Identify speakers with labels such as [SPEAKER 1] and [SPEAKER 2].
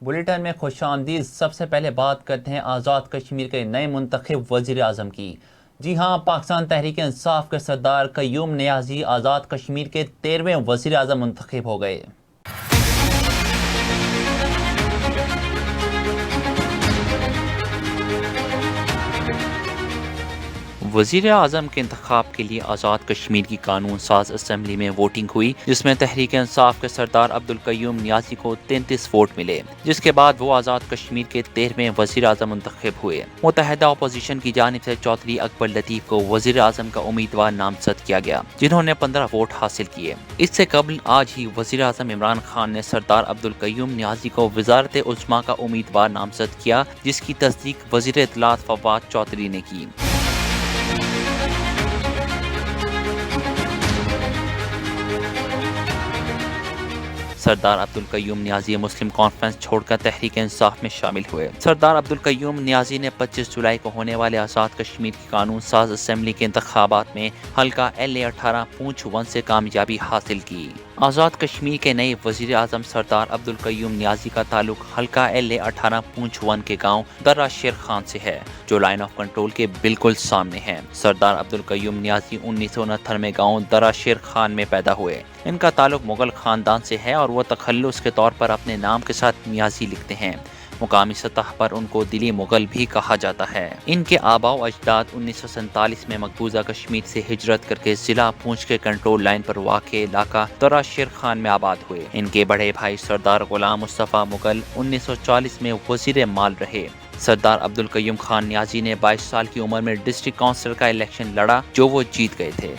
[SPEAKER 1] Bulletin میں خوش آمدید۔ سب سے پہلے بات کرتے ہیں آزاد کشمیر کے نئے منتخب وزیر اعظم کی۔ جی ہاں، پاکستان تحریک انصاف کے سردار قیوم نیازی آزاد کشمیر کے 13ویں وزیر اعظم منتخب ہو گئے۔ وزیر اعظم کے انتخاب کے لیے آزاد کشمیر کی قانون ساز اسمبلی میں ووٹنگ ہوئی، جس میں تحریک انصاف کے سردار عبدالقیوم نیازی کو 33 ووٹ ملے، جس کے بعد وہ آزاد کشمیر کے 13ویں وزیر اعظم منتخب ہوئے۔ متحدہ اپوزیشن کی جانب سے چودھری اکبر لطیف کو وزیر اعظم کا امیدوار نامزد کیا گیا، جنہوں نے 15 ووٹ حاصل کیے۔ اس سے قبل آج ہی وزیر اعظم عمران خان نے سردار عبدالقیوم نیازی کو وزارت عظمیٰ کا امیدوار نامزد کیا، جس کی تصدیق وزیر اطلاعات فواد چودھری نے کی۔ سردار عبدالقیوم نیازی مسلم کانفرنس چھوڑ کر تحریک انصاف میں شامل ہوئے۔ سردار عبدالقیوم نیازی نے 25 جولائی کو ہونے والے آزاد کشمیر کی قانون ساز اسمبلی کے انتخابات میں حلقہ LA18 پونچھ 1 سے کامیابی حاصل کی۔ آزاد کشمیر کے نئے وزیر اعظم سردار عبدالقیوم نیازی کا تعلق حلقہ LA18 پونچھ 1 کے گاؤں درہ شیر خان سے ہے، جو لائن آف کنٹرول کے بالکل سامنے ہے۔ سردار عبدالقیوم نیازی 1969 میں گاؤں درہ شیر خان میں پیدا ہوئے۔ ان کا تعلق مغل خاندان سے ہے اور وہ تخلص کے طور پر اپنے نام کے ساتھ نیازی لکھتے ہیں۔ مقامی سطح پر ان کو دلی مغل بھی کہا جاتا ہے۔ ان کے آباء و اجداد 1947 میں مقبوضہ کشمیر سے ہجرت کر کے ضلع پونچھ کے کنٹرول لائن پر واقع علاقہ درہ شیر خان میں آباد ہوئے۔ ان کے بڑے بھائی سردار غلام مصطفیٰ مغل 1940 میں وزیر مال رہے۔ سردار عبدالقیوم خان نیازی نے 22 سال کی عمر میں ڈسٹرکٹ کونسل کا الیکشن لڑا، جو وہ جیت گئے تھے۔